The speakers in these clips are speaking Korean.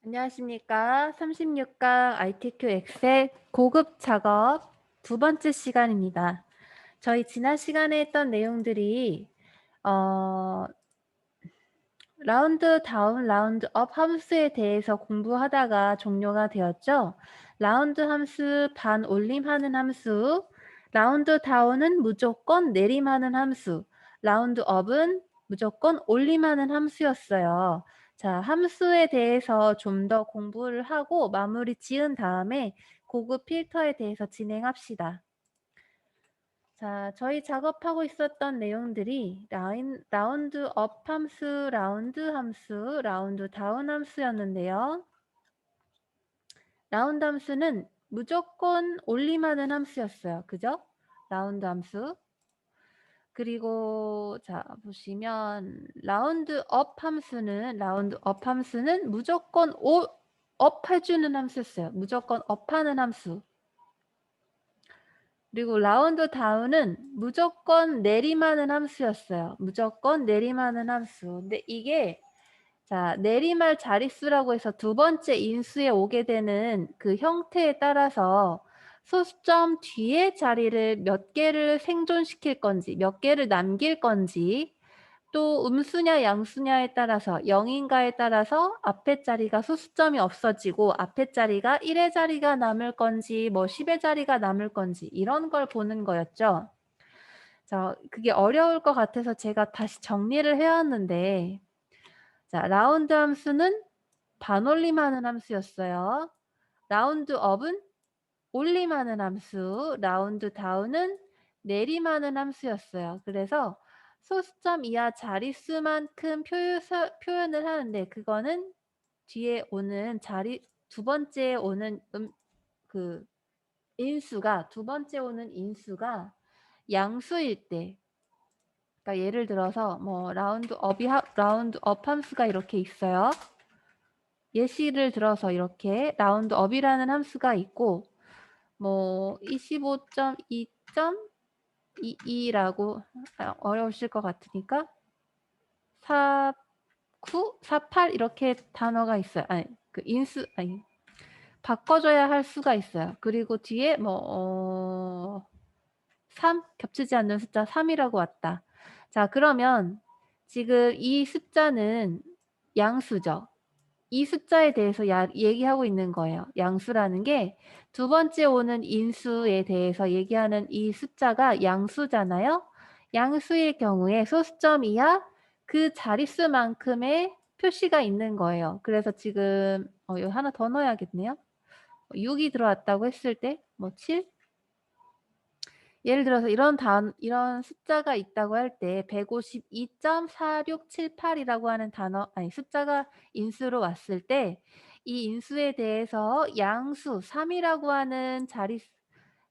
안녕하십니까. 36강 ITQ 엑셀 고급 작업 두 번째 시간입니다. 저희 지난 시간에 했던 내용들이 어, 라운드 다운, 라운드 업 함수에 대해서 공부하다가 종료가 되었죠. 라운드 함수 반 올림하는 함수, 라운드 다운은 무조건 내림하는 함수, 라운드 업은 무조건 올림하는 함수였어요. 자, 함수에 대해서 좀 더 공부를 하고 마무리 지은 다음에 고급 필터에 대해서 진행합시다. 자, 저희 작업하고 있었던 내용들이 라운드 업 함수, 라운드 다운 함수였는데요. 라운드 함수는 무조건 올림하는 함수였어요. 그죠? 라운드 함수. 그리고 자, 보시면 라운드 업 함수는 무조건 업 해주는 함수였어요. 무조건 업하는 함수. 그리고 라운드 다운은 무조건 내림하는 함수였어요. 무조건 내림하는 함수. 근데 이게 자, 내림할 자릿수라고 해서 두 번째 인수에 오게 되는 그 형태에 따라서 소수점 뒤에 자리를 몇 개를 생존시킬 건지, 몇 개를 남길 건지, 또 음수냐 양수냐에 따라서 0인가에 따라서 앞에 자리가 소수점이 없어지고 앞에 자리가 1의 자리가 남을 건지 뭐 10의 자리가 남을 건지 이런 걸 보는 거였죠. 자, 그게 어려울 것 같아서 제가 다시 정리를 해왔는데 자, 라운드 함수는 반올림하는 함수였어요. 라운드 업은 올림하는 함수, 라운드 다운은 내림하는 함수였어요. 그래서 소수점 이하 자릿수만큼 표현을 하는데 그거는 뒤에 오는 두 번째 오는 그 두 번째 오는 인수가 양수일 때 그러니까 예를 들어서 뭐 라운드 업 함수가 이렇게 있어요. 예시를 들어서 이렇게 라운드 업이라는 함수가 있고 뭐 25.2.22라고 어려우실 것 같으니까 49, 48 이렇게 단어가 있어요. 아니 그 바꿔줘야 할 수가 있어요. 그리고 뒤에 뭐 3 겹치지 않는 숫자 3이라고 왔다. 자, 그러면 지금 이 숫자는 양수죠. 이 숫자에 대해서 얘기하고 있는 거예요. 양수라는 게 두 번째 오는 인수에 대해서 얘기하는 이 숫자가 양수잖아요. 양수일 경우에 소수점 이하 그 자릿수만큼의 표시가 있는 거예요. 그래서 지금 이거 하나 더 넣어야겠네요. 6이 들어왔다고 했을 때 뭐 7? 예를 들어서 이런 숫자가 있다고 할 때 152.4678이라고 하는 숫자가 인수로 왔을 때 이 인수에 대해서 양수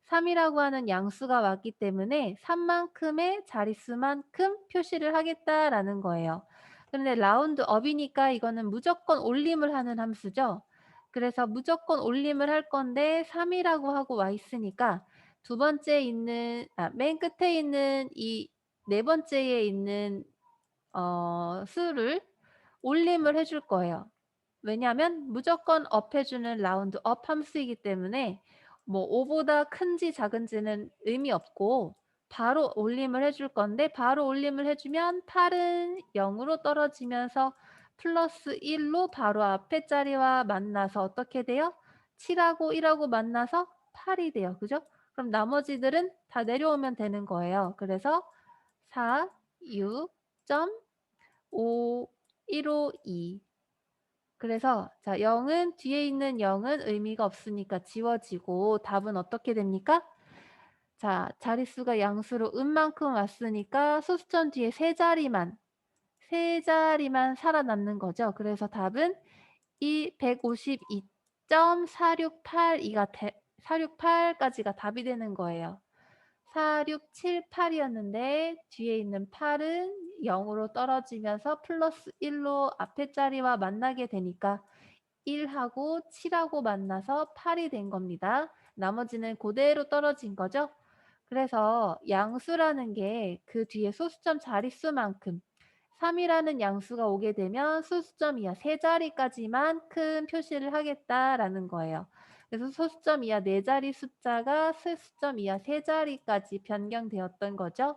3이라고 하는 양수가 왔기 때문에 3만큼의 자릿수만큼 표시를 하겠다라는 거예요. 그런데 라운드 업이니까 이거는 무조건 올림을 하는 함수죠. 그래서 무조건 올림을 할 건데 3이라고 하고 와 있으니까 맨 끝에 있는 이 네 번째에 있는 수를 올림을 해줄 거예요. 왜냐하면 무조건 업 해주는 라운드 업 함수이기 때문에 뭐 5보다 큰지 작은지는 의미 없고 바로 올림을 해줄 건데 바로 올림을 해주면 8은 0으로 떨어지면서 플러스 1로 바로 앞에 자리와 만나서 어떻게 돼요? 7하고 1하고 만나서 8이 돼요. 그죠? 그럼 나머지들은 다 내려오면 되는 거예요. 그래서 4, 6, 5, 1, 5, 2 그래서 자 0은 뒤에 있는 0은 의미가 없으니까 지워지고 답은 어떻게 됩니까? 자 자릿수가 양수로 음만큼 왔으니까 소수점 뒤에 세 자리만 살아남는 거죠. 그래서 답은 이 152.468까지가 답이 되는 거예요. 4678이었는데 뒤에 있는 8은 0으로 떨어지면서 플러스 1로 앞에 자리와 만나게 되니까 1하고 7하고 만나서 8이 된 겁니다. 나머지는 그대로 떨어진 거죠. 그래서 양수라는 게 그 뒤에 소수점 자릿수만큼 3이라는 양수가 오게 되면 소수점 이하 세 자리까지만 큰 표시를 하겠다라는 거예요. 그래서 소수점 이하 네 자리 숫자가 소수점 이하 세 자리까지 변경되었던 거죠.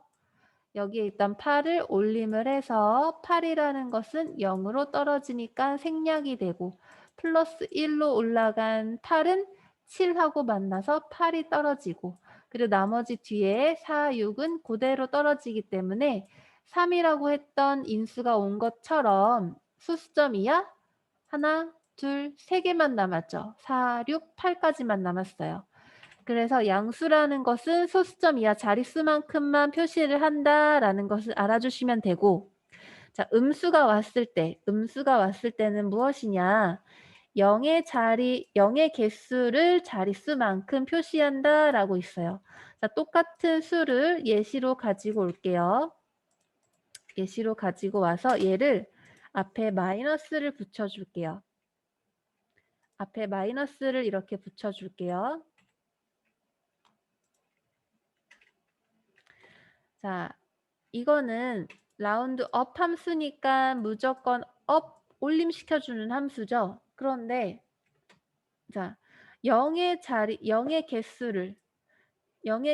여기에 일단 8을 올림을 해서 8이라는 것은 0으로 떨어지니까 생략이 되고 플러스 1로 올라간 8은 7하고 만나서 8이 떨어지고 그리고 나머지 뒤에 4, 6은 그대로 떨어지기 때문에 3이라고 했던 인수가 온 것처럼 수수점 이하 하나, 둘, 세 개만 남았죠. 4, 6, 8까지만 남았어요. 그래서 양수라는 것은 소수점 이하 자릿수만큼만 표시를 한다라는 것을 알아주시면 되고 자, 음수가 왔을 때는 무엇이냐? 0의 개수를 자릿수만큼 표시한다라고 있어요. 자, 똑같은 수를 예시로 가지고 올게요. 예시로 가지고 와서 얘를 앞에 마이너스를 붙여줄게요. 앞에 마이너스를 이렇게 붙여줄게요. 자, 이거는 라운드 업 함수니까 무조건 업 올림시켜주는 함수죠. 그런데 자, 0의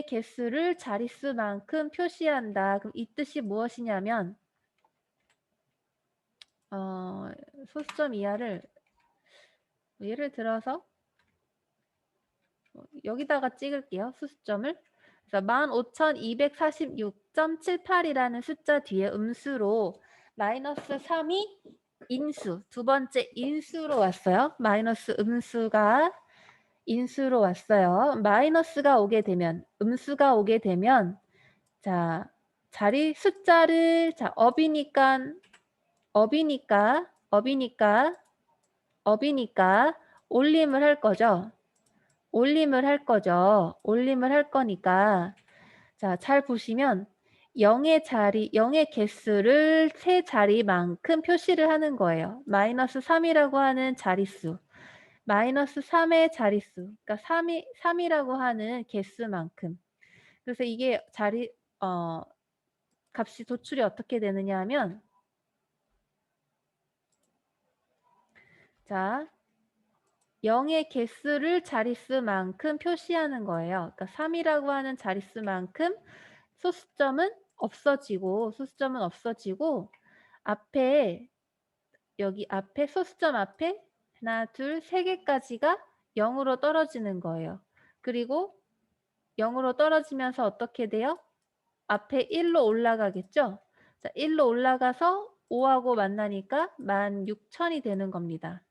개수를 자릿수만큼 표시한다. 그럼 이 뜻이 무엇이냐면 소수점 이하를 예를 들어서 여기다가 찍을게요. 수수점을. 그래서 15,246.78이라는 숫자 뒤에 음수로 마이너스 3이 인수, 두 번째 인수로 왔어요. 마이너스 음수가 인수로 왔어요. 마이너스가 오게 되면, 음수가 오게 되면, 자, 자리 숫자를, 자, 업이니까 올림을 할 거죠. 올림을 할 거니까 자, 잘 보시면 0의 개수를 세 자리만큼 표시를 하는 거예요. 마이너스 3이라고 하는 자릿수. 마이너스 3의 자릿수. 그러니까 3이라고 하는 개수만큼. 그래서 이게 값이 도출이 어떻게 되느냐 하면 자, 0의 개수를 자릿수만큼 표시하는 거예요. 그러니까 3이라고 하는 자릿수만큼 소수점은 없어지고 앞에 여기 앞에 소수점 앞에 하나, 둘, 세 개까지가 0으로 떨어지는 거예요. 그리고 0으로 떨어지면서 어떻게 돼요? 앞에 1로 올라가겠죠? 자, 1로 올라가서 5하고 만나니까 16,000이 되는 겁니다.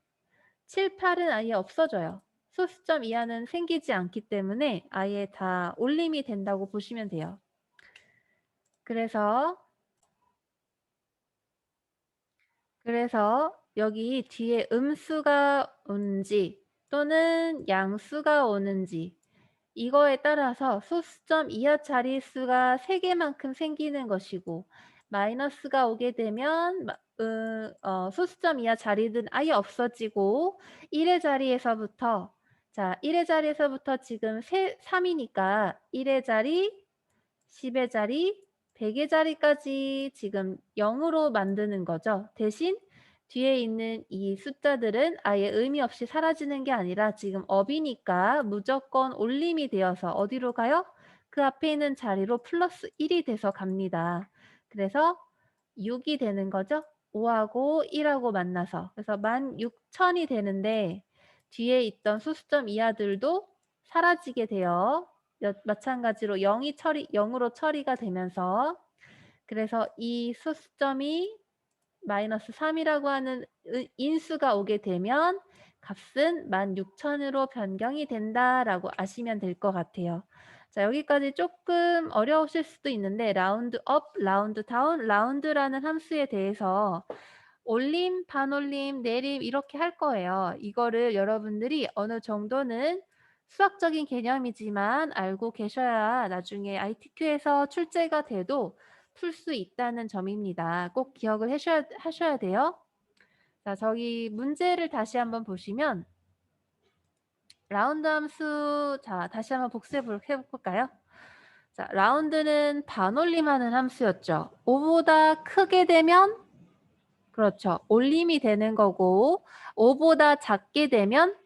7, 8은 아예 없어져요. 소수점 이하는 생기지 않기 때문에 아예 다 올림이 된다고 보시면 돼요. 그래서 여기 뒤에 음수가 오는지 또는 양수가 오는지 이거에 따라서 소수점 이하 자릿수가 3개만큼 생기는 것이고 마이너스가 오게 되면 소수점 이하 자리는 아예 없어지고 1의 자리에서부터 자 1의 자리에서부터 지금 3이니까 1의 자리, 10의 자리, 100의 자리까지 지금 0으로 만드는 거죠. 대신 뒤에 있는 이 숫자들은 아예 의미 없이 사라지는 게 아니라 지금 업이니까 무조건 올림이 되어서 어디로 가요? 그 앞에 있는 자리로 플러스 1이 돼서 갑니다. 그래서 6이 되는 거죠. 5하고 1하고 만나서. 그래서 16,000이 되는데 뒤에 있던 소수점 이하들도 사라지게 돼요. 마찬가지로 0으로 처리가 되면서 그래서 이 소수점이 마이너스 3이라고 하는 인수가 오게 되면 값은 16,000으로 변경이 된다라고 아시면 될 것 같아요. 자, 여기까지 조금 어려우실 수도 있는데 라운드 업, 라운드 다운, 라운드라는 함수에 대해서 올림, 반올림, 내림 이렇게 할 거예요. 이거를 여러분들이 어느 정도는 수학적인 개념이지만 알고 계셔야 나중에 ITQ에서 출제가 돼도 풀 수 있다는 점입니다. 꼭 기억을 하셔야 돼요. 자, 저기 문제를 다시 한번 보시면 라운드 함수 자 다시 한번 복습을 해볼까요? 자, 라운드는 반올림하는 함수였죠. 5보다 크게 되면 그렇죠. 올림이 되는 거고 5보다 작게 되면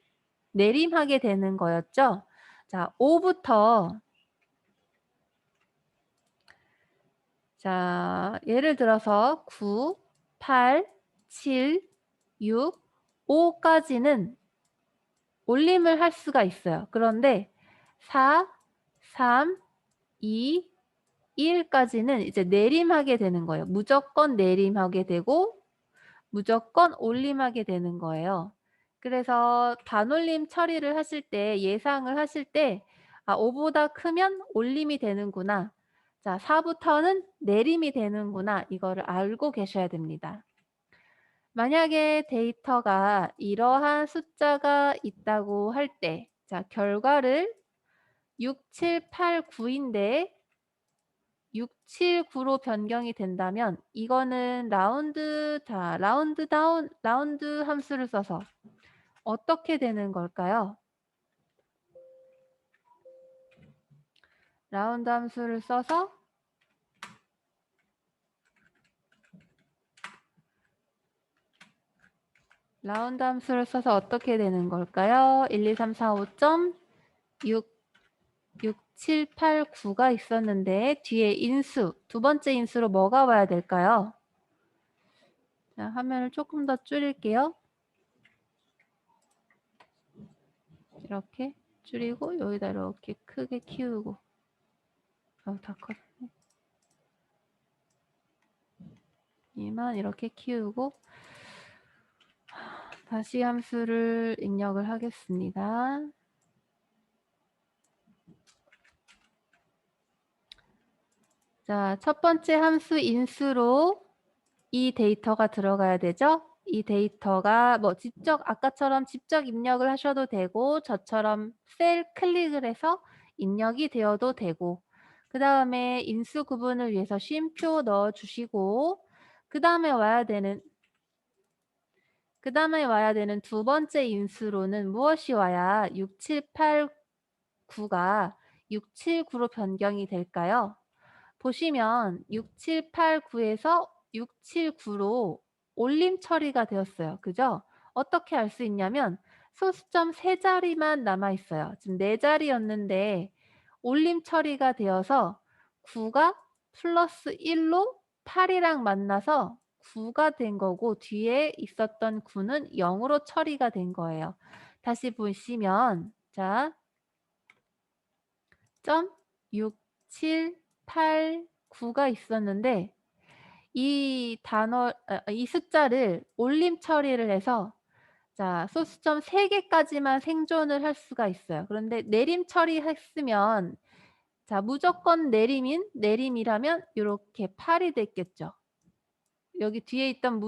내림하게 되는 거였죠. 자, 5부터 자, 예를 들어서 9, 8, 7, 6, 5까지는 올림을 할 수가 있어요. 그런데 4, 3, 2, 1까지는 이제 내림하게 되는 거예요. 무조건 내림하게 되고 무조건 올림하게 되는 거예요. 그래서 반올림 처리를 하실 때 예상을 하실 때 5보다 크면 올림이 되는구나. 자, 4부터는 내림이 되는구나. 이거를 알고 계셔야 됩니다. 만약에 데이터가 이러한 숫자가 있다고 할 때, 자, 결과를 6, 7, 8, 9인데 6, 7, 9로 변경이 된다면 이거는 라운드 다운, 라운드 함수를 써서 어떻게 되는 걸까요? 라운드 함수를 써서 어떻게 되는 걸까요? 1, 2, 3, 4, 5점 6, 7, 8, 9가 있었는데 뒤에 인수, 두 번째 인수로 뭐가 와야 될까요? 자, 화면을 조금 더 줄일게요. 이렇게 줄이고 여기다 이렇게 크게 키우고 다 컸네. 이만 이렇게 키우고 다시 함수를 입력을 하겠습니다. 자, 첫 번째 함수 인수로 이 데이터가 들어가야 되죠. 이 데이터가 뭐 아까처럼 직접 입력을 하셔도 되고 저처럼 셀 클릭을 해서 입력이 되어도 되고 그 다음에 인수 구분을 위해서 쉼표 넣어주시고 그 다음에 와야 되는 두 번째 인수로는 무엇이 와야 6, 7, 8, 9가 6, 7, 9로 변경이 될까요? 보시면 6, 7, 8, 9에서 6, 7, 9로 올림 처리가 되었어요. 그죠? 어떻게 알 수 있냐면 소수점 3자리만 남아 있어요. 지금 4자리였는데 올림 처리가 되어서 9가 플러스 1로 8이랑 만나서 9가 된 거고 뒤에 있었던 9는 0으로 처리가 된 거예요. 다시 보시면 자, 점 6, 7, 8, 9가 있었는데 이 숫자를 올림 처리를 해서 자, 소수점 3개까지만 생존을 할 수가 있어요. 그런데 내림 처리했으면 자, 무조건 내림이라면 이렇게 8이 됐겠죠. 여기 뒤에 있던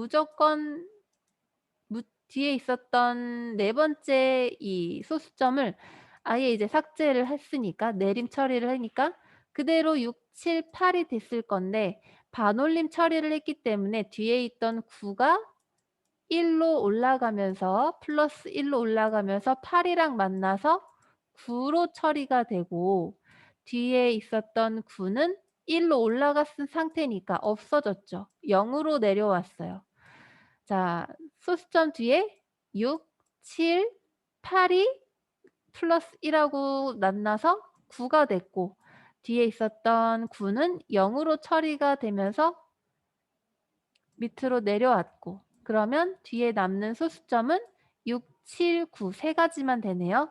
뒤에 있었던 네 번째 이 소수점을 아예 이제 삭제를 했으니까 내림 처리를 하니까 그대로 6, 7, 8이 됐을 건데 반올림 처리를 했기 때문에 뒤에 있던 9가 1로 올라가면서 플러스 1로 올라가면서 8이랑 만나서 9로 처리가 되고 뒤에 있었던 9는 1로 올라갔은 상태니까 없어졌죠. 0으로 내려왔어요. 자, 소수점 뒤에 6, 7, 8이 플러스 1하고 만나서 9가 됐고 뒤에 있었던 9는 0으로 처리가 되면서 밑으로 내려왔고 그러면 뒤에 남는 소수점은 6, 7, 9 세 가지만 되네요.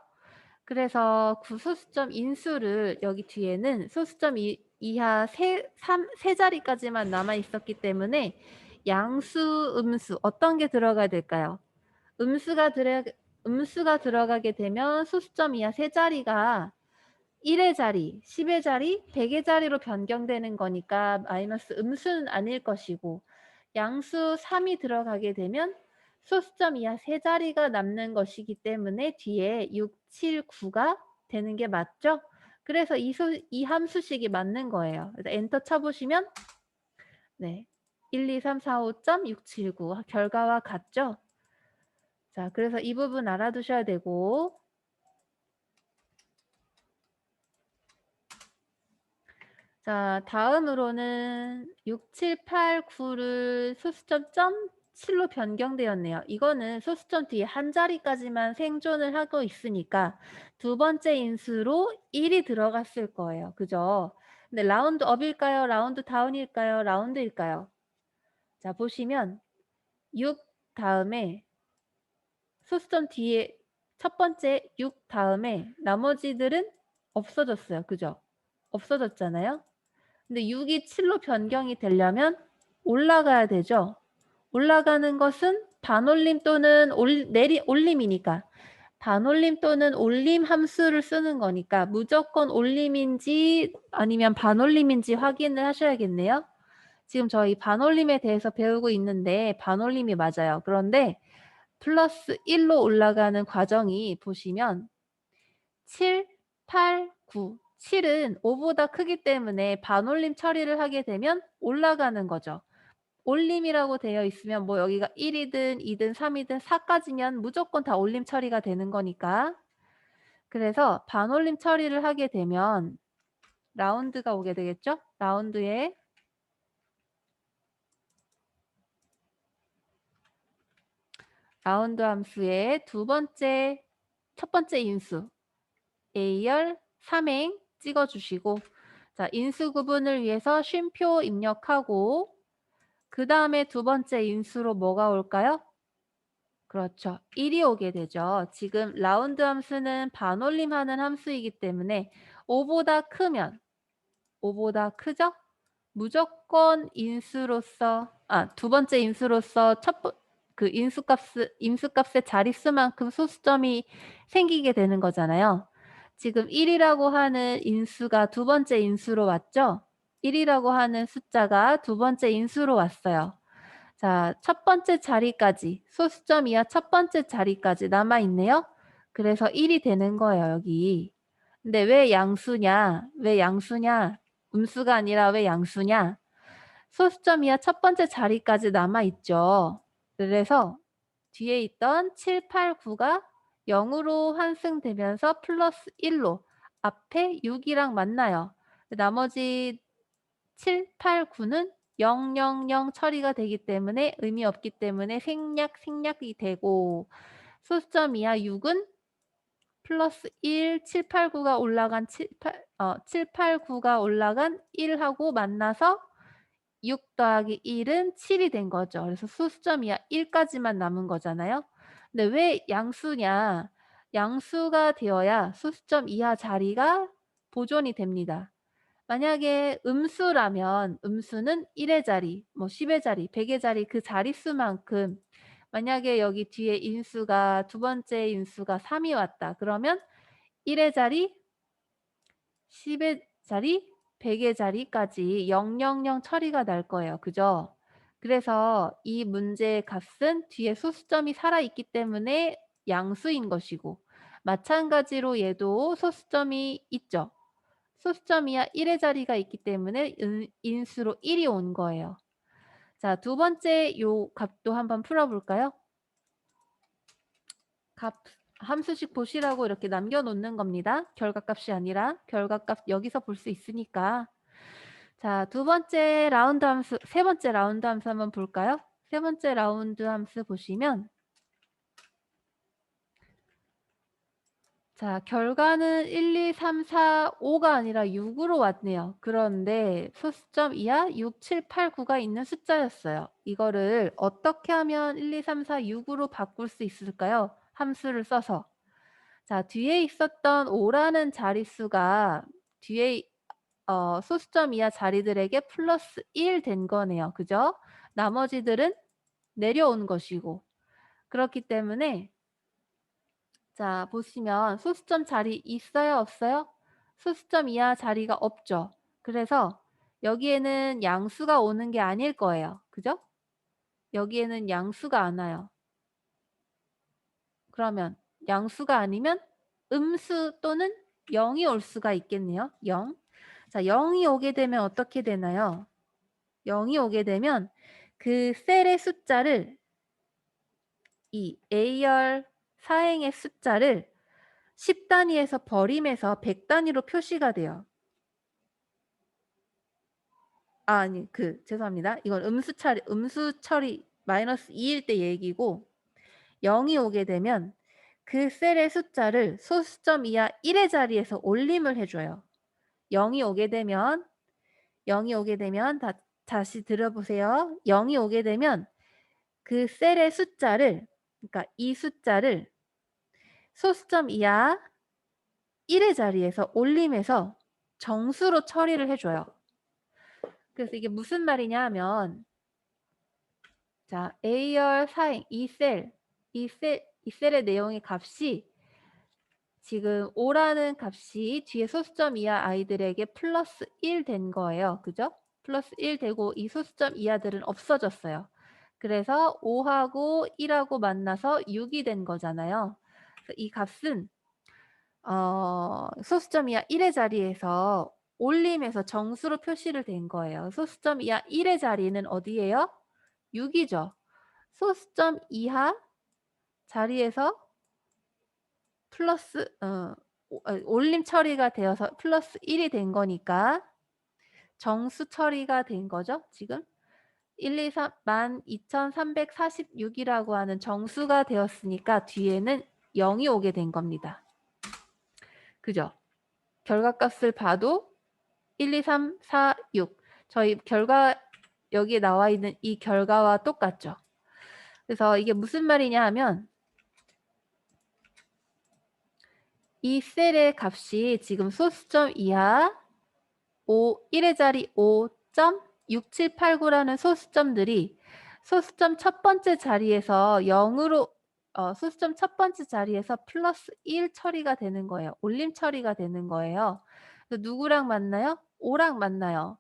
그래서 구소수점 인수를 여기 뒤에는 소수점 이하 세 자리까지만 남아 있었기 때문에 양수, 음수 어떤 게 들어가야 될까요? 음수가 들어가게 되면 소수점 이하 세 자리가 1의 자리, 10의 자리, 100의 자리로 변경되는 거니까 마이너스 음수는 아닐 것이고 양수 3이 들어가게 되면 소수점 이하 세 자리가 남는 것이기 때문에 뒤에 6, 7, 9가 되는 게 맞죠? 그래서 이 함수식이 맞는 거예요. 그래서 엔터 쳐보시면 네, 1, 2, 3, 4, 5점 6, 7, 9 결과와 같죠? 자, 그래서 이 부분 알아두셔야 되고 자, 다음으로는 6, 7, 8, 9를 소수점 점 7로 변경되었네요. 이거는 소수점 뒤에 한 자리까지만 생존을 하고 있으니까 두 번째 인수로 1이 들어갔을 거예요. 그죠? 근데 라운드 업일까요? 라운드 다운일까요? 라운드일까요? 자, 보시면 6 다음에 소수점 뒤에 첫 번째 6 다음에 나머지들은 없어졌어요. 그죠? 없어졌잖아요. 근데 6이 7로 변경이 되려면 올라가야 되죠. 올라가는 것은 반올림 또는 올림이니까 반올림 또는 올림 함수를 쓰는 거니까 무조건 올림인지 아니면 반올림인지 확인을 하셔야겠네요. 지금 저희 반올림에 대해서 배우고 있는데 반올림이 맞아요. 그런데 플러스 1로 올라가는 과정이 보시면 7, 8, 9. 7은 5보다 크기 때문에 반올림 처리를 하게 되면 올라가는 거죠. 올림이라고 되어 있으면 뭐 여기가 1이든 2든 3이든 4까지면 무조건 다 올림 처리가 되는 거니까. 그래서 반올림 처리를 하게 되면 라운드가 오게 되겠죠? 라운드 함수의 첫 번째 인수 A열 3행 찍어주시고 자 인수 구분을 위해서 쉼표 입력하고 그 다음에 두 번째 인수로 뭐가 올까요? 그렇죠. 1이 오게 되죠. 지금 라운드 함수는 반올림하는 함수이기 때문에 5보다 크면 5보다 크죠? 무조건 인수로서 두 번째 인수로서 그 인수값의 자릿수만큼 소수점이 생기게 되는 거잖아요. 지금 1이라고 하는 인수가 두 번째 인수로 왔죠? 1이라고 하는 숫자가 두 번째 인수로 왔어요. 자, 첫 번째 자리까지 소수점 이하 첫 번째 자리까지 남아있네요. 그래서 1이 되는 거예요, 여기. 근데 왜 양수냐? 왜 양수냐? 음수가 아니라 왜 양수냐? 소수점 이하 첫 번째 자리까지 남아있죠. 그래서 뒤에 있던 7, 8, 9가 0으로 환승되면서 플러스 1로 앞에 6이랑 만나요. 나머지 7, 8, 9는 0, 0, 0 처리가 되기 때문에 의미 없기 때문에 생략이 되고 소수점 이하 6은 플러스 1, 7, 8, 9가 올라간 7, 8, 9가 올라간 1하고 만나서 6 더하기 1은 7이 된 거죠. 그래서 소수점 이하 1까지만 남은 거잖아요. 근데 왜 양수냐? 양수가 되어야 소수점 이하 자리가 보존이 됩니다. 만약에 음수라면 음수는 1의 자리, 뭐 10의 자리, 100의 자리 그 자릿수만큼 만약에 여기 뒤에 인수가 두 번째 인수가 3이 왔다. 그러면 1의 자리, 10의 자리, 100의 자리까지 000 처리가 날 거예요. 그죠? 그래서 이 문제의 값은 뒤에 소수점이 살아있기 때문에 양수인 것이고 마찬가지로 얘도 소수점이 있죠. 소수점 이하 1의 자리가 있기 때문에 인수로 1이 온 거예요. 자, 두 번째 요 값도 한번 풀어볼까요? 값 함수식 보시라고 이렇게 남겨놓는 겁니다. 결과값이 아니라 결과값 여기서 볼 수 있으니까. 자, 세 번째 라운드 함수 한번 볼까요? 세 번째 라운드 함수 보시면 자, 결과는 1, 2, 3, 4, 5가 아니라 6으로 왔네요. 그런데 소수점 이하 6, 7, 8, 9가 있는 숫자였어요. 이거를 어떻게 하면 1, 2, 3, 4, 6으로 바꿀 수 있을까요? 함수를 써서. 자, 뒤에 있었던 5라는 자릿수가 뒤에 소수점 이하 자리들에게 플러스 1 된 거네요. 그죠? 나머지들은 내려온 것이고. 그렇기 때문에 자, 보시면 소수점 자리 있어요, 없어요? 소수점 이하 자리가 없죠. 그래서 여기에는 양수가 오는 게 아닐 거예요. 그죠? 여기에는 양수가 안 와요. 그러면 양수가 아니면 음수 또는 0이 올 수가 있겠네요. 0. 자, 0이 오게 되면 어떻게 되나요? 0이 오게 되면 그 셀의 숫자를 이 A열 사행의 숫자를 10단위에서 버림해서 100단위로 표시가 돼요. 아니, 죄송합니다. 이건 음수 처리 마이너스 2일 때 얘기고 0이 오게 되면 그 셀의 숫자를 소수점 이하 1의 자리에서 올림을 해 줘요. 0이 오게 되면 0이 오게 되면 다시 들어보세요. 0이 오게 되면 그 셀의 숫자를 그러니까 이 숫자를 소수점 이하 1의 자리에서 올림해서 정수로 처리를 해 줘요. 그래서 이게 무슨 말이냐 하면 자, A열 사행 이 셀의 내용의 값이 지금 5라는 값이 뒤에 소수점 이하 아이들에게 플러스 1 된 거예요. 그죠? 플러스 1 되고 이 소수점 이하들은 없어졌어요. 그래서 5하고 1하고 만나서 6이 된 거잖아요. 그래서 이 값은 소수점 이하 1의 자리에서 올림해서 정수로 표시를 된 거예요. 소수점 이하 1의 자리는 어디예요? 6이죠. 소수점 이하 자리에서 플러스 올림 처리가 되어서 플러스 1이 된 거니까 정수 처리가 된 거죠, 지금. 12,346이라고 하는 정수가 되었으니까 뒤에는 0이 오게 된 겁니다. 그죠? 결과값을 봐도 1, 2, 3, 4, 6. 저희 결과 여기에 나와 있는 이 결과와 똑같죠. 그래서 이게 무슨 말이냐 하면 이 셀의 값이 지금 소수점 이하 1의 자리 5.6789라는 소수점들이 소수점 첫 번째 자리에서 0으로 소수점 첫 번째 자리에서 플러스 1 처리가 되는 거예요. 올림 처리가 되는 거예요. 그래서 누구랑 만나요? 5랑 만나요.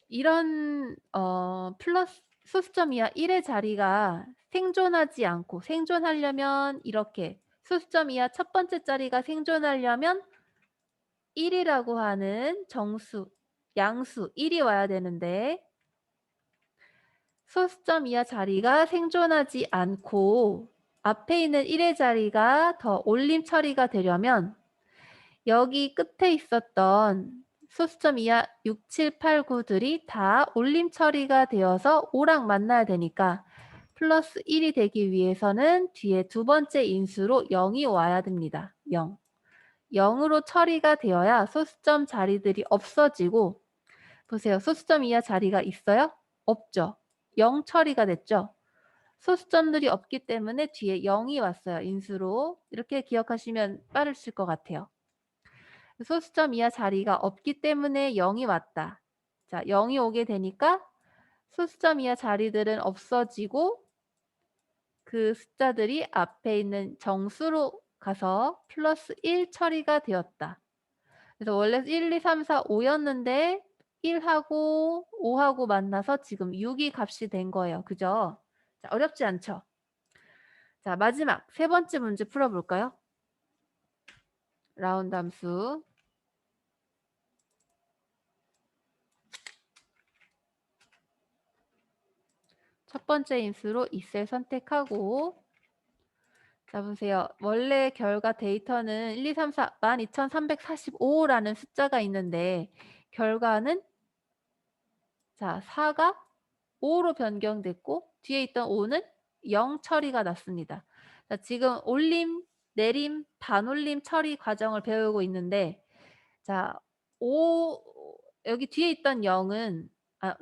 이런 플러스 소수점 이하 1의 자리가 생존하지 않고 생존하려면 이렇게 소수점 이하 첫 번째 자리가 생존하려면 1이라고 하는 정수, 양수 1이 와야 되는데 소수점 이하 자리가 생존하지 않고 앞에 있는 1의 자리가 더 올림 처리가 되려면 여기 끝에 있었던 소수점 이하 6, 7, 8, 9들이 다 올림 처리가 되어서 5랑 만나야 되니까 플러스 1이 되기 위해서는 뒤에 두 번째 인수로 0이 와야 됩니다. 0. 0으로 처리가 되어야 소수점 자리들이 없어지고 보세요. 소수점 이하 자리가 있어요? 없죠. 0 처리가 됐죠. 소수점들이 없기 때문에 뒤에 0이 왔어요. 인수로. 이렇게 기억하시면 빠르실 것 같아요. 소수점 이하 자리가 없기 때문에 0이 왔다. 자, 0이 오게 되니까 소수점 이하 자리들은 없어지고 그 숫자들이 앞에 있는 정수로 가서 플러스 1 처리가 되었다. 그래서 원래 1, 2, 3, 4, 5였는데 1하고 5하고 만나서 지금 6이 값이 된 거예요. 그죠? 자, 어렵지 않죠? 자, 마지막 세 번째 문제 풀어볼까요? 라운드 함수. 첫 번째 인수로 이 셀 선택하고 자 보세요. 원래 결과 데이터는 1, 2, 3, 4 12,345라는 숫자가 있는데 결과는 자 4가 5로 변경됐고 뒤에 있던 5는 0 처리가 났습니다. 자, 지금 올림, 내림, 반올림 처리 과정을 배우고 있는데 자 5 여기 뒤에 있던 0은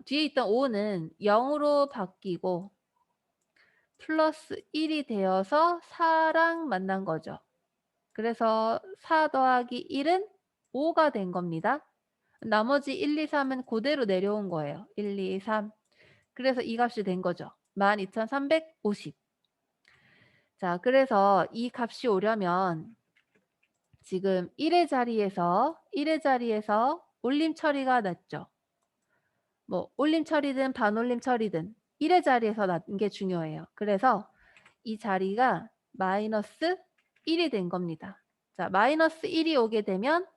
뒤에 있던 5는 0으로 바뀌고 플러스 1이 되어서 4랑 만난 거죠. 그래서 4 더하기 1은 5가 된 겁니다. 나머지 1, 2, 3은 그대로 내려온 거예요. 1, 2, 3. 그래서 이 값이 된 거죠. 12,350. 자, 그래서 이 값이 오려면 지금 1의 자리에서 올림 처리가 났죠. 뭐 올림 처리든 반올림 처리든 1의 자리에서 난 게 중요해요. 그래서 이 자리가 마이너스 1이 된 겁니다. 자, 마이너스 1이 오게 되면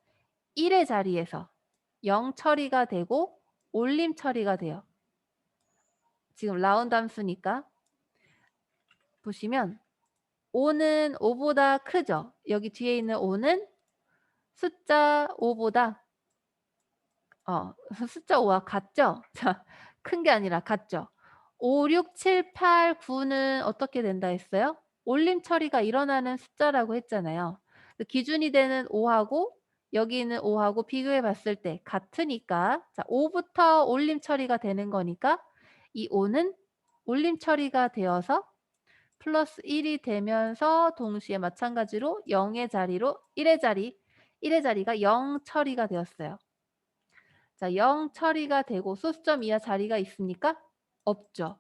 1의 자리에서 0 처리가 되고 올림 처리가 돼요. 지금 라운드 함수니까 보시면 5는 5보다 크죠. 여기 뒤에 있는 5는 숫자 5보다 숫자 5와 같죠. 자, 큰 게 아니라 같죠. 5, 6, 7, 8, 9는 어떻게 된다 했어요? 올림 처리가 일어나는 숫자라고 했잖아요. 그 기준이 되는 5하고 여기 있는 5하고 비교해 봤을 때 같으니까 자 5부터 올림 처리가 되는 거니까 이 5는 올림 처리가 되어서 플러스 1이 되면서 동시에 마찬가지로 0의 자리로 1의 자리가 0 처리가 되었어요. 자, 0 처리가 되고 소수점 이하 자리가 있습니까? 없죠.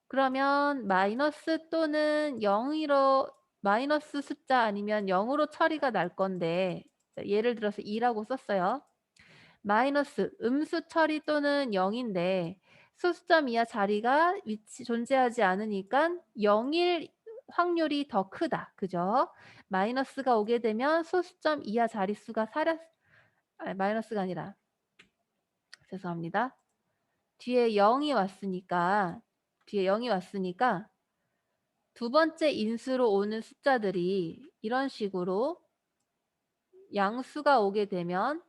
그러면 마이너스 또는 0으로 마이너스 숫자 아니면 0으로 처리가 날 건데 자, 예를 들어서 2라고 썼어요. 마이너스 음수 처리 또는 0인데 소수점 이하 자리가 존재하지 않으니까 0일 확률이 더 크다. 그죠? 마이너스가 오게 되면 소수점 이하 자릿수가 마이너스가 아니라 죄송합니다. 뒤에 0이 왔으니까 두 번째 인수로 오는 숫자들이 이런 식으로 양수가 오게 되면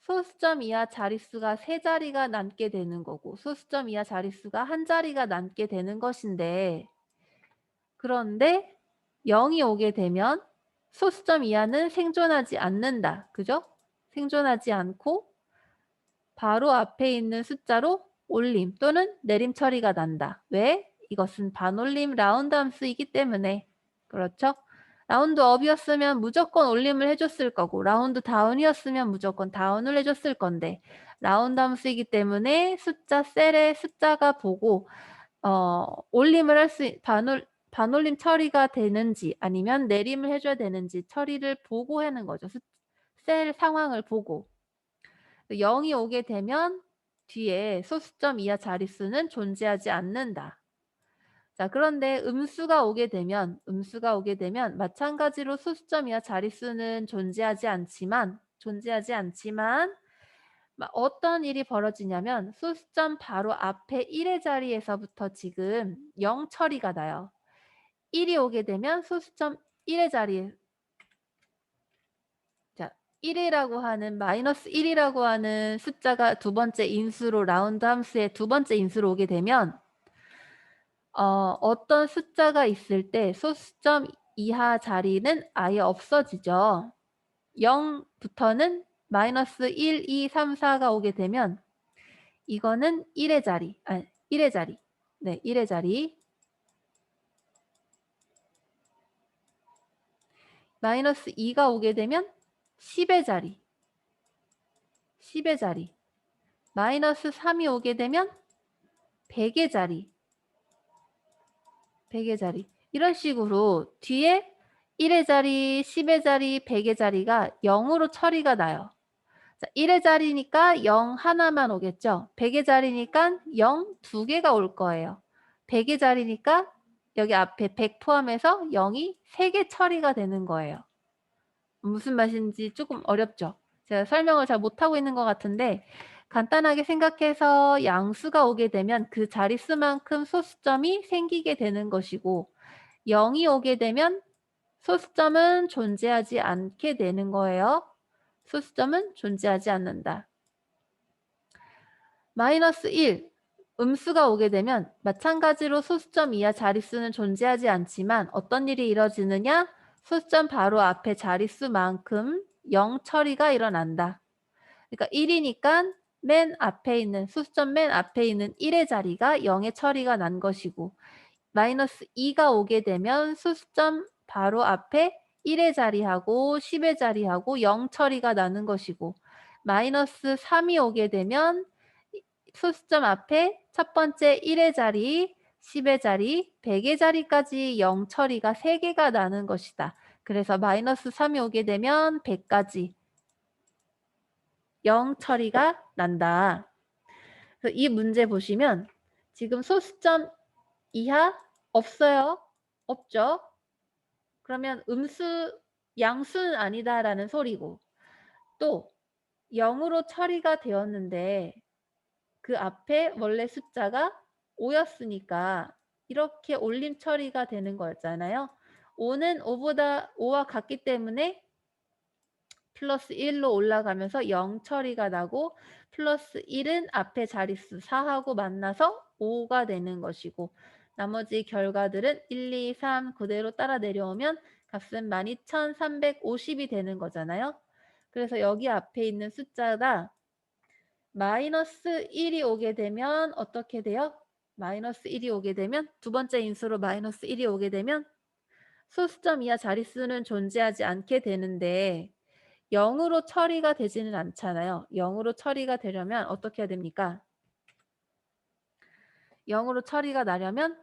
소수점 이하 자릿수가 세 자리가 남게 되는 거고 소수점 이하 자릿수가 한 자리가 남게 되는 것인데 그런데 0이 오게 되면 소수점 이하는 생존하지 않는다. 그죠? 생존하지 않고 바로 앞에 있는 숫자로 올림 또는 내림 처리가 난다. 왜? 이것은 반올림 라운드 함수이기 때문에. 그렇죠? 라운드 업이었으면 무조건 올림을 해줬을 거고 라운드 다운이었으면 무조건 다운을 해줬을 건데 라운드 함수이기 때문에 셀에 숫자가 보고 올림을 할 수 반올림 처리가 되는지 아니면 내림을 해줘야 되는지 처리를 보고 하는 거죠. 셀 상황을 보고 0이 오게 되면 뒤에 소수점 이하 자릿수는 존재하지 않는다. 자, 그런데 음수가 오게 되면 마찬가지로 소수점 이하 자릿수는 존재하지 않지만 어떤 일이 벌어지냐면 소수점 바로 앞에 1의 자리에서부터 지금 0 처리가 나요. 1이 오게 되면 소수점 1의 자리에 자, 1이라고 하는 마이너스 1이라고 하는 숫자가 두 번째 인수로 라운드 함수의 두 번째 인수로 오게 되면 어떤 숫자가 있을 때 소수점 이하 자리는 아예 없어지죠. 0부터는 마이너스 1, 2, 3, 4가 오게 되면 이거는 1의 자리, 네, 1의 자리. 마이너스 2가 오게 되면 10의 자리, 마이너스 3이 오게 되면 100의 자리, 이런 식으로 뒤에 1의 자리, 10의 자리, 100의 자리가 0으로 처리가 나요. 자, 1의 자리니까 0 하나만 오겠죠. 100의 자리니까 0 두 개가 올 거예요. 100의 자리니까 여기 앞에 100 포함해서 0이 3개 처리가 되는 거예요. 무슨 말인지 조금 어렵죠? 제가 설명을 잘 못하고 있는 것 같은데 간단하게 생각해서 양수가 오게 되면 그 자릿수만큼 소수점이 생기게 되는 것이고 0이 오게 되면 소수점은 존재하지 않게 되는 거예요. 소수점은 존재하지 않는다. 마이너스 1, 음수가 오게 되면 마찬가지로 소수점 이하 자릿수는 존재하지 않지만 어떤 일이 이뤄지느냐? 소수점 바로 앞에 자릿수만큼 0 처리가 일어난다. 그러니까 1이니까 소수점 맨 앞에 있는 1의 자리가 0의 처리가 난 것이고 마이너스 2가 오게 되면 소수점 바로 앞에 1의 자리하고 10의 자리하고 0 처리가 나는 것이고 마이너스 3이 오게 되면 소수점 앞에 첫 번째 1의 자리, 10의 자리, 100의 자리까지 0 처리가 3개가 나는 것이다. 그래서 마이너스 3이 오게 되면 100까지 0 처리가 난다. 이 문제 보시면 지금 소수점 이하 없어요? 없죠? 그러면 양수는 아니다라는 소리고 또 0으로 처리가 되었는데 그 앞에 원래 숫자가 5였으니까 이렇게 올림 처리가 되는 거였잖아요. 5는 5와 같기 때문에 플러스 1로 올라가면서 0 처리가 나고 플러스 1은 앞에 자릿수 4하고 만나서 5가 되는 것이고 나머지 결과들은 1, 2, 3 그대로 따라 내려오면 값은 12,350이 되는 거잖아요. 그래서 여기 앞에 있는 숫자가 마이너스 1이 오게 되면 어떻게 돼요? 마이너스 1이 오게 되면 두 번째 인수로 마이너스 1이 오게 되면 소수점 이하 자릿수는 존재하지 않게 되는데 0으로 처리가 되지는 않잖아요. 0으로 처리가 되려면 어떻게 해야 됩니까? 0으로 처리가 나려면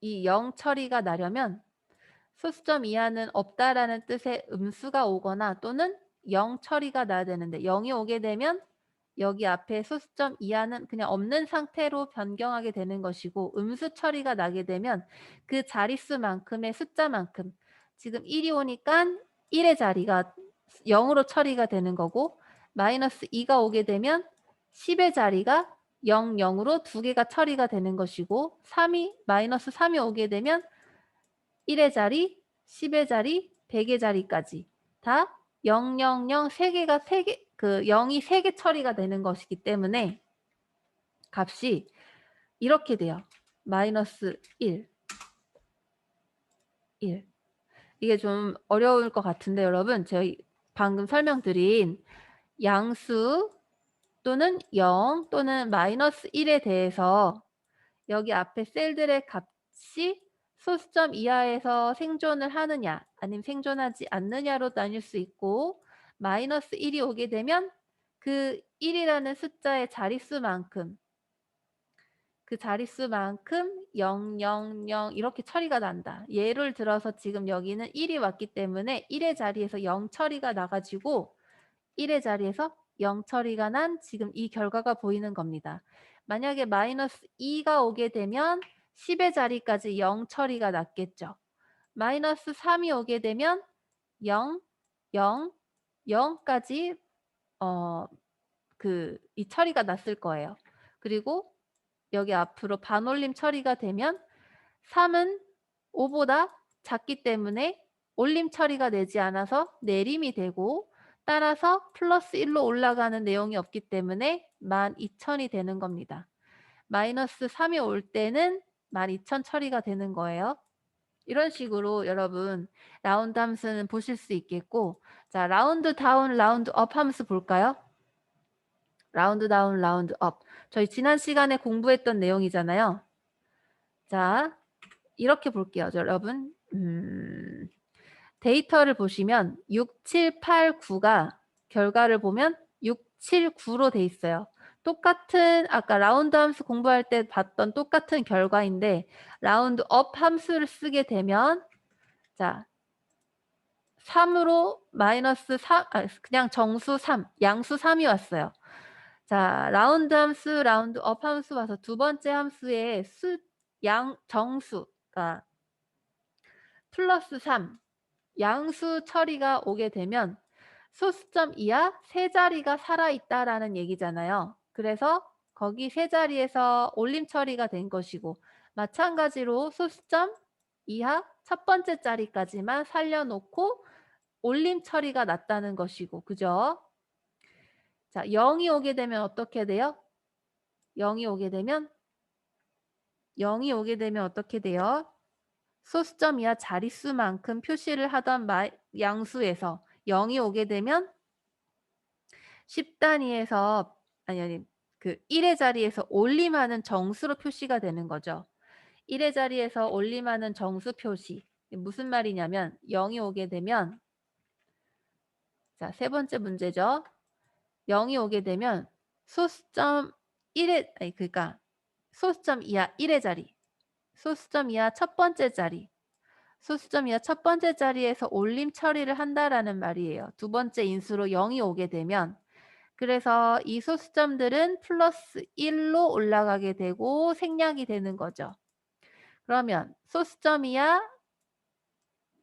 이 0 처리가 나려면 소수점 이하는 없다라는 뜻의 음수가 오거나 또는 0 처리가 나야 되는데 0이 오게 되면 여기 앞에 소수점 이하는 그냥 없는 상태로 변경하게 되는 것이고 음수 처리가 나게 되면 그 자릿수만큼의 숫자만큼 지금 1이 오니까 1의 자리가 0으로 처리가 되는 거고 마이너스 2가 오게 되면 10의 자리가 0, 0으로 두 개가 처리가 되는 것이고 마이너스 3이 오게 되면 1의 자리, 10의 자리, 100의 자리까지 다 0, 0, 0, 3개가 3개, 그 0이 3개 처리가 되는 것이기 때문에 값이 이렇게 돼요. 마이너스 1, 1. 이게 좀 어려울 것 같은데 여러분 저희 방금 설명드린 양수 또는 0 또는 마이너스 1에 대해서 여기 앞에 셀들의 값이 소수점 이하에서 생존을 하느냐 아니면 생존하지 않느냐로 나뉠 수 있고 마이너스 1이 오게 되면 그 1이라는 숫자의 자릿수만큼 그 자릿수만큼 0, 0, 0 이렇게 처리가 난다. 예를 들어서 지금 여기는 1이 왔기 때문에 1의 자리에서 0 처리가 나가지고 1의 자리에서 0 처리가 난 지금 이 결과가 보이는 겁니다. 만약에 마이너스 2가 오게 되면 10의 자리까지 0 처리가 났겠죠. 마이너스 3이 오게 되면 0, 0, 0까지 이 처리가 났을 거예요. 그리고 여기 앞으로 반올림 처리가 되면 3은 5보다 작기 때문에 올림 처리가 되지 않아서 내림이 되고 따라서 플러스 1로 올라가는 내용이 없기 때문에 12,000이 되는 겁니다. 마이너스 3이 올 때는 12,000 처리가 되는 거예요. 이런 식으로 여러분 라운드 함수는 보실 수 있겠고 자 라운드 다운 라운드 업 함수 볼까요? 라운드 다운 라운드 업 저희 지난 시간에 공부했던 내용이잖아요. 자 이렇게 볼게요 여러분 데이터를 보시면 6, 7, 8, 9가 결과를 보면 6, 7, 9로 돼 있어요. 똑같은 아까 라운드 함수 공부할 때 봤던 똑같은 결과인데 라운드 업 함수를 쓰게 되면 자 3으로 마이너스 3 그냥 정수 3 양수 3이 왔어요. 자 라운드 함수 라운드 업 함수 와서 두 번째 함수의 정수가 플러스 3 양수 처리가 오게 되면 소수점 이하 세 자리가 살아있다라는 얘기잖아요. 그래서 거기 세 자리에서 올림 처리가 된 것이고 마찬가지로 소수점 이하 첫 번째 자리까지만 살려놓고 올림 처리가 났다는 것이고 그죠? 자 0이 오게 되면 어떻게 돼요? 0이 오게 되면 어떻게 돼요? 소수점 이하 자릿수만큼 표시를 하던 양수에서 0이 오게 되면 10단위에서 아니 그 1의 자리에서 올림하는 정수로 표시가 되는 거죠. 1의 자리에서 올림하는 정수 표시. 무슨 말이냐면 0이 오게 되면 자, 세 번째 문제죠. 0이 오게 되면 소수점 1의 그러니까 소수점 이하 1의 자리. 소수점 이하 첫 번째 자리. 소수점 이하 첫 번째 자리에서 올림 처리를 한다라는 말이에요. 두 번째 인수로 0이 오게 되면 그래서 이 소수점들은 플러스 1로 올라가게 되고 생략이 되는 거죠. 그러면 소수점 이하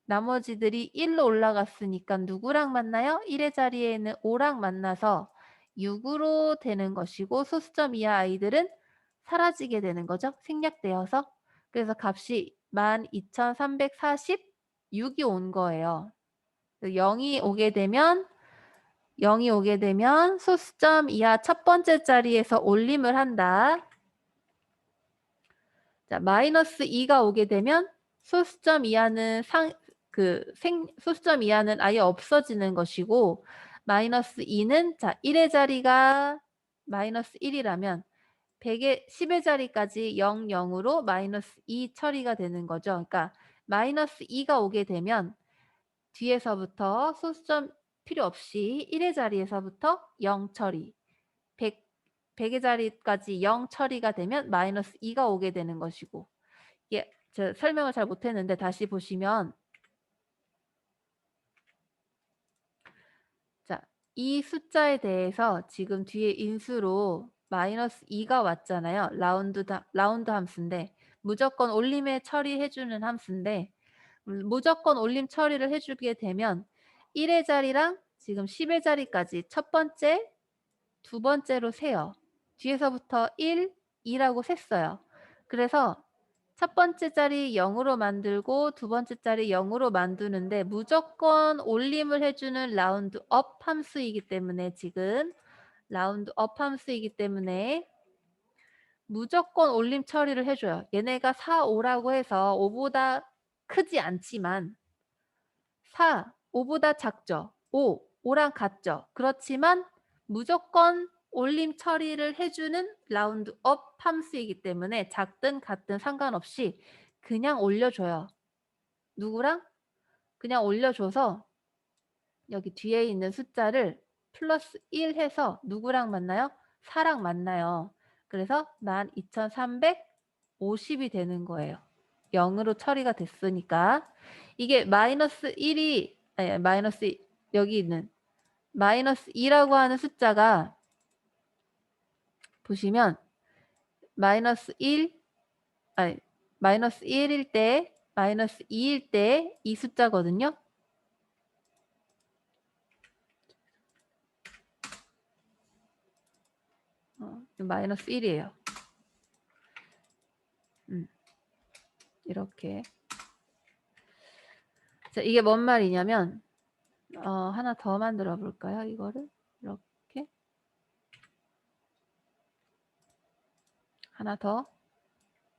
나머지들이 1로 올라갔으니까 누구랑 만나요? 1의 자리에는 5랑 만나서 6으로 되는 것이고 소수점 이하 아이들은 사라지게 되는 거죠. 생략되어서. 그래서 값이 12,346이 온 거예요. 0이 오게 되면 소수점 이하 첫 번째 자리에서 올림을 한다. 자, 마이너스 2가 오게 되면 소수점 이하는 소수점 이하는 아예 없어지는 것이고, 마이너스 2는 자, 1의 자리가 마이너스 1이라면 10의 자리까지 0, 0으로 마이너스 2 처리가 되는 거죠. 그러니까 마이너스 2가 오게 되면 뒤에서부터 소수점 필요 없이 1의 자리에서부터 0 처리, 100의 자리까지 0 처리가 되면 마이너스 2가 오게 되는 것이고, 이게 제가 설명을 잘 못했는데 다시 보시면, 자, 이 숫자에 대해서 지금 뒤에 인수로 마이너스 2가 왔잖아요. 라운드 함수인데 무조건 올림에 처리해주는 함수인데, 무조건 올림 처리를 해주게 되면 1의 자리랑 지금 10의 자리까지 첫 번째, 두 번째로 세요. 뒤에서부터 1, 2라고 셌어요. 그래서 첫 번째 자리 0으로 만들고 두 번째 자리 0으로 만드는데 무조건 올림을 해주는 라운드 업 함수이기 때문에, 지금 라운드 업 함수이기 때문에 무조건 올림 처리를 해줘요. 얘네가 4, 5라고 해서 5보다 크지 않지만 4, 5보다 작죠. 5랑 같죠. 그렇지만 무조건 올림 처리를 해주는 라운드 업 함수이기 때문에 작든 같든 상관없이 그냥 올려줘요. 누구랑? 그냥 올려줘서 여기 뒤에 있는 숫자를 플러스 1 해서 누구랑 만나요? 4랑 만나요. 그래서 12,350이 되는 거예요. 0으로 처리가 됐으니까. 이게 마이너스 1이 아니, 여기 있는 마이너스 2라고 하는 숫자가 보시면 마이너스 1, 아니 마이너스 1일 때, 마이너스 2일 때 이 숫자거든요. 마이너스 1이에요. 이렇게. 자, 이게 뭔 말이냐면 하나 더 만들어 볼까요? 이거를 이렇게 하나 더.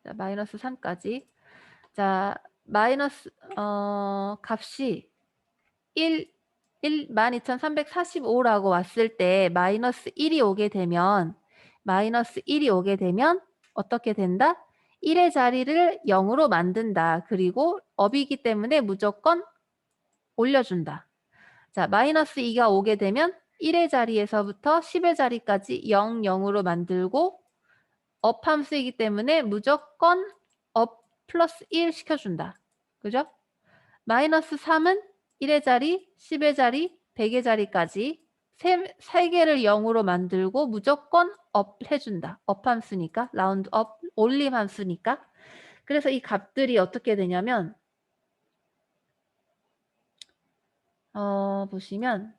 자, 마이너스 3까지. 자, 마이너스 값이 12,345라고 왔을 때 마이너스 1이 오게 되면 어떻게 된다? 1의 자리를 0으로 만든다. 그리고 업이기 때문에 무조건 올려준다. 자, 마이너스 2가 오게 되면 1의 자리에서부터 10의 자리까지 0, 0으로 만들고 업 함수이기 때문에 무조건 업 플러스 1 시켜준다. 그죠? 마이너스 3은 1의 자리, 10의 자리, 100의 자리까지 3개를 0으로 만들고 무조건 업 해준다. 업 함수니까, 라운드 업, 올림 함수니까. 그래서 이 값들이 어떻게 되냐면 보시면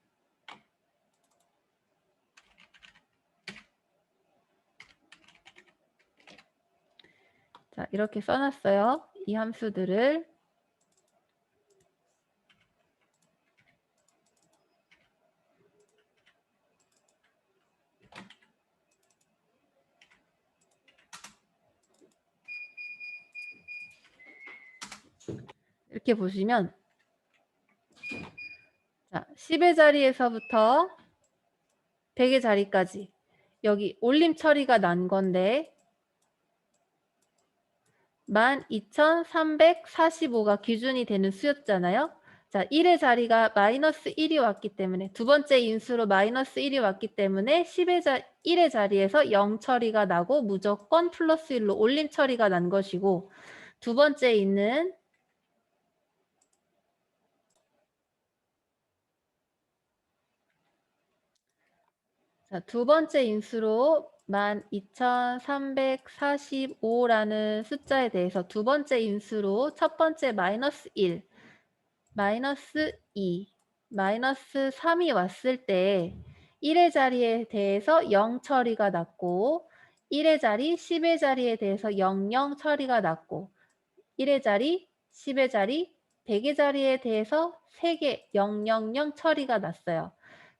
자, 이렇게 써놨어요. 이 함수들을. 이렇게 보시면 자, 10의 자리에서부터 100의 자리까지 여기 올림 처리가 난 건데 12,345가 기준이 되는 수였잖아요. 자, 1의 자리가 마이너스 1이 왔기 때문에 두 번째 인수로 마이너스 1이 왔기 때문에 1의 자리에서 0 처리가 나고 무조건 플러스 1로 올림 처리가 난 것이고, 두 번째 있는 자, 두 번째 인수로 12,345라는 숫자에 대해서 두 번째 인수로 첫 번째 마이너스 1, 마이너스 2, 마이너스 3이 왔을 때 1의 자리에 대해서 0 처리가 났고 1의 자리, 10의 자리에 대해서 0, 0 처리가 났고 1의 자리, 10의 자리, 100의 자리에 대해서 3개 000 처리가 났어요.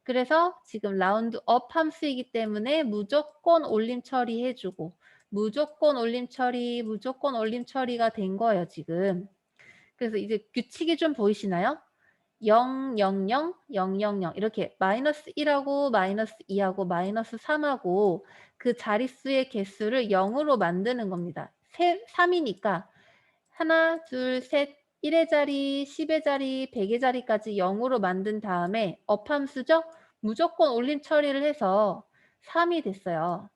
그래서 지금 라운드 업 함수이기 때문에 무조건 올림 처리해 주고 무조건 올림 처리, 무조건 올림 처리가 된 거예요, 지금. 그래서 이제 규칙이 좀 보이시나요? 0, 0, 0, 0, 0, 0 이렇게 마이너스 1하고 마이너스 2하고 마이너스 3하고 그 자릿수의 개수를 0으로 만드는 겁니다. 3이니까 하나, 둘, 셋, 1의 자리, 10의 자리, 100의 자리까지 0으로 만든 다음에 업함수죠? 무조건 올림 처리를 해서 3이 됐어요.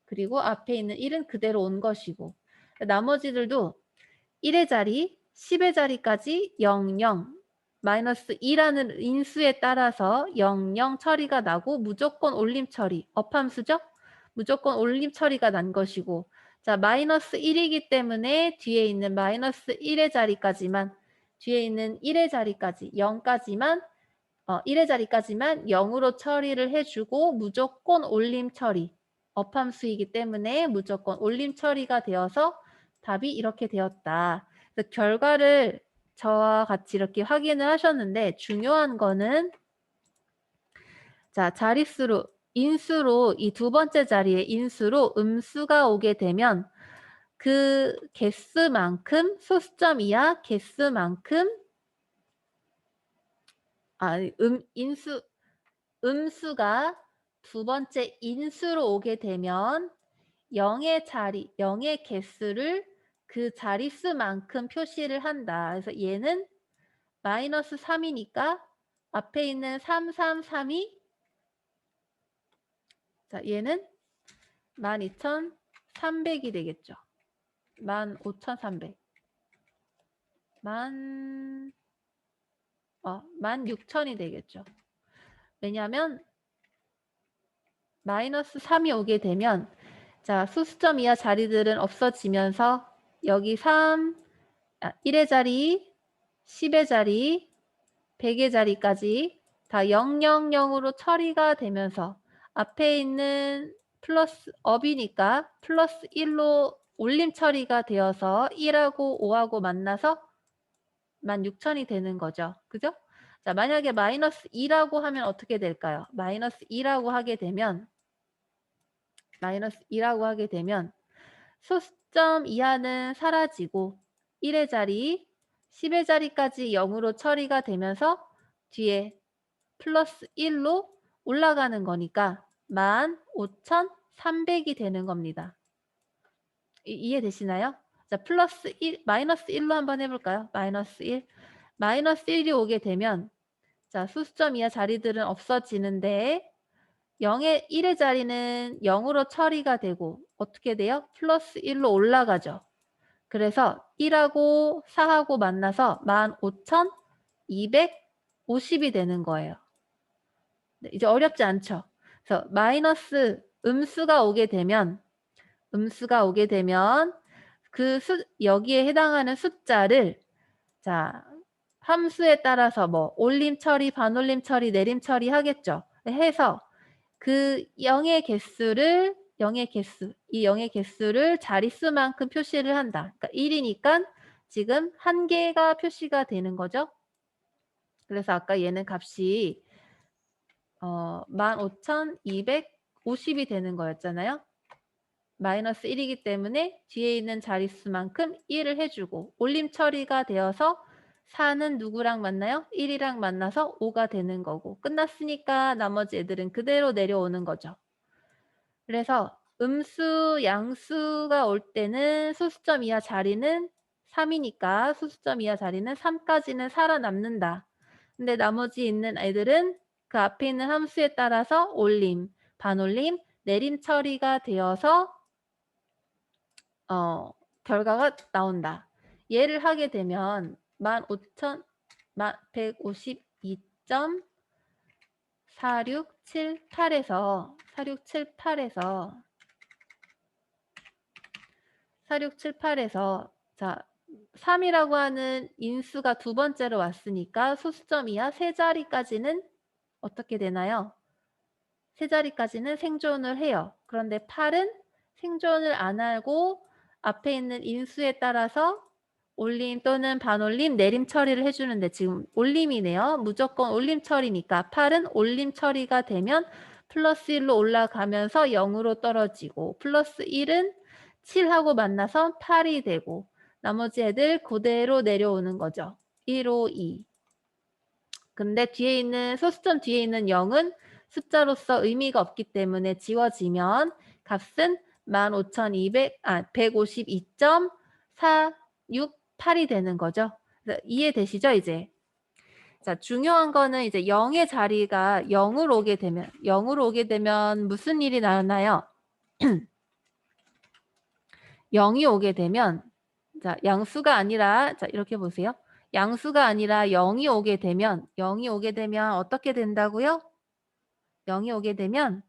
그리고 앞에 있는 1은 그대로 온 것이고 나머지들도 1의 자리, 10의 자리까지 0, 0, 마이너스 2라는 인수에 따라서 0, 0 처리가 나고 무조건 올림 처리, 업함수죠? 무조건 올림 처리가 난 것이고 자 마이너스 1이기 때문에 뒤에 있는 마이너스 1의 자리까지만 뒤에 있는 1의 자리까지 0까지만 1의 자리까지만 0으로 처리를 해주고 무조건 올림 처리 업함수이기 때문에 무조건 올림 처리가 되어서 답이 이렇게 되었다. 그래서 결과를 저와 같이 이렇게 확인을 하셨는데 중요한 거는 자 자릿수로 인수로 이 두 번째 자리에 인수로 음수가 오게 되면 그 개수만큼 소수점 이하 개수만큼 음수가 두 번째 인수로 오게 되면 0의 자리, 0의 개수를 그 자릿수만큼 표시를 한다. 그래서 얘는 마이너스 3이니까 앞에 있는 3, 3, 3이 자 얘는 12,300이 되겠죠. 15,300 16,000이 되겠죠. 왜냐하면 마이너스 3이 오게 되면 자 소수점 이하 자리들은 없어지면서 여기 1의 자리, 10의 자리, 100의 자리까지 다 000으로 처리가 되면서 앞에 있는 플러스 업이니까 플러스 1로 올림 처리가 되어서 1하고 5하고 만나서 16,000이 되는 거죠. 그죠? 자, 만약에 마이너스 2라고 하면 어떻게 될까요? 마이너스 2라고 하게 되면 소수점 이하는 사라지고 1의 자리, 10의 자리까지 0으로 처리가 되면서 뒤에 플러스 1로 올라가는 거니까 15,300이 되는 겁니다. 이해되시나요? 자, 마이너스 1로 한번 해볼까요? 마이너스 1. 마이너스 1이 오게 되면 자, 소수점 이하 자리들은 없어지는데 1의 자리는 0으로 처리가 되고 어떻게 돼요? 플러스 1로 올라가죠. 그래서 1하고 4하고 만나서 15,250이 되는 거예요. 네, 이제 어렵지 않죠? 그래서 마이너스 음수가 오게 되면 여기에 해당하는 숫자를 자 함수에 따라서 뭐 올림 처리, 반올림 처리, 내림 처리 하겠죠. 해서 그 0의 개수를 자릿수만큼 표시를 한다. 그러니까 1이니까 지금 1개가 표시가 되는 거죠. 그래서 아까 얘는 값이 15,250이 되는 거였잖아요. 마이너스 1이기 때문에 뒤에 있는 자릿수만큼 1을 해주고 올림 처리가 되어서 4는 누구랑 만나요? 1이랑 만나서 5가 되는 거고 끝났으니까 나머지 애들은 그대로 내려오는 거죠. 그래서 음수, 양수가 올 때는 소수점 이하 자리는 3이니까 소수점 이하 자리는 3까지는 살아남는다. 근데 나머지 있는 애들은 그 앞에 있는 함수에 따라서 올림, 반올림, 내림 처리가 되어서 결과가 나온다. 얘를 하게 되면 15,152.4678에서 4678에서 자 3이라고 하는 인수가 두 번째로 왔으니까 소수점 이하 세 자리까지는 어떻게 되나요? 세 자리까지는 생존을 해요. 그런데 8은 생존을 안 하고 앞에 있는 인수에 따라서 올림 또는 반올림, 내림 처리를 해 주는데 지금 올림이네요. 무조건 올림 처리니까 8은 올림 처리가 되면 플러스 1로 올라가면서 0으로 떨어지고 플러스 1은 7하고 만나서 8이 되고 나머지 애들 그대로 내려오는 거죠. 1, 5, 2. 근데 뒤에 있는 소수점 뒤에 있는 0은 숫자로서 의미가 없기 때문에 지워지면 값은 152.468이 되는 거죠. 그래서 이해되시죠, 이제? 자, 중요한 거는 이제 0의 자리가 0으로 오게 되면 무슨 일이 나나요? 0이 오게 되면 자, 양수가 아니라 자, 이렇게 보세요. 양수가 아니라 0이 오게 되면 어떻게 된다고요? 0이 오게 되면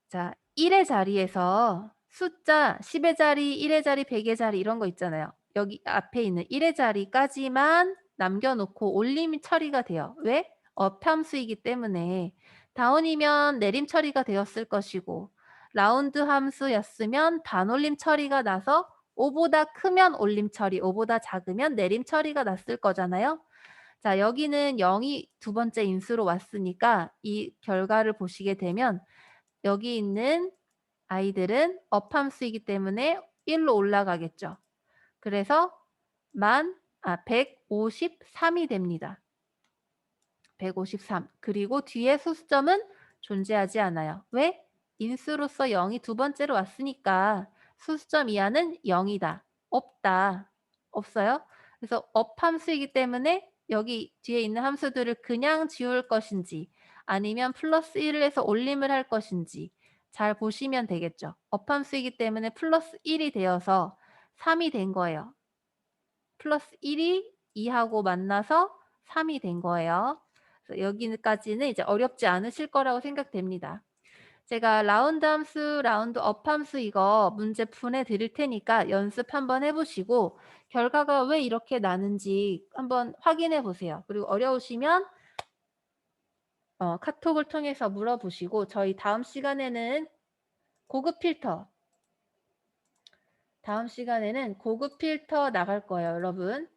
자, 1의 자리에서 숫자 10의 자리, 1의 자리, 100의 자리 이런 거 있잖아요. 여기 앞에 있는 1의 자리까지만 남겨놓고 올림 처리가 돼요. 왜? 업함수이기 때문에 다운이면 내림 처리가 되었을 것이고 라운드 함수였으면 반올림 처리가 나서 5보다 크면 올림 처리, 5보다 작으면 내림 처리가 났을 거잖아요. 자, 여기는 0이 두 번째 인수로 왔으니까 이 결과를 보시게 되면 여기 있는 아이들은 업함수이기 때문에 1로 올라가겠죠. 그래서 153이 됩니다. 153. 그리고 뒤에 소수점은 존재하지 않아요. 왜? 인수로서 0이 두 번째로 왔으니까 소수점 이하는 0이다. 없다. 없어요. 그래서 업함수이기 때문에 여기 뒤에 있는 함수들을 그냥 지울 것인지 아니면 플러스 1을 해서 올림을 할 것인지 잘 보시면 되겠죠. 업함수이기 때문에 플러스 1이 되어서 3이 된 거예요. 플러스 1이 2하고 만나서 3이 된 거예요. 그래서 여기까지는 이제 어렵지 않으실 거라고 생각됩니다. 제가 라운드 함수, 라운드 업 함수 이거 문제 푼해 드릴 테니까 연습 한번 해보시고 결과가 왜 이렇게 나는지 한번 확인해 보세요. 그리고 어려우시면 카톡을 통해서 물어보시고 저희 다음 시간에는 고급 필터 나갈 거예요, 여러분.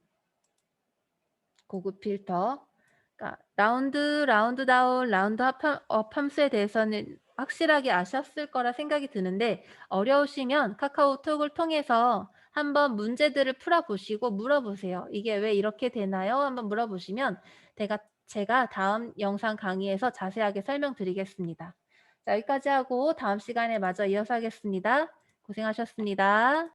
고급 필터. 그러니까 라운드 다운, 라운드 업 함수에 대해서는 확실하게 아셨을 거라 생각이 드는데 어려우시면 카카오톡을 통해서 한번 문제들을 풀어보시고 물어보세요. 이게 왜 이렇게 되나요? 한번 물어보시면 제가 다음 영상 강의에서 자세하게 설명드리겠습니다. 자, 여기까지 하고 다음 시간에 마저 이어서 하겠습니다. 고생하셨습니다.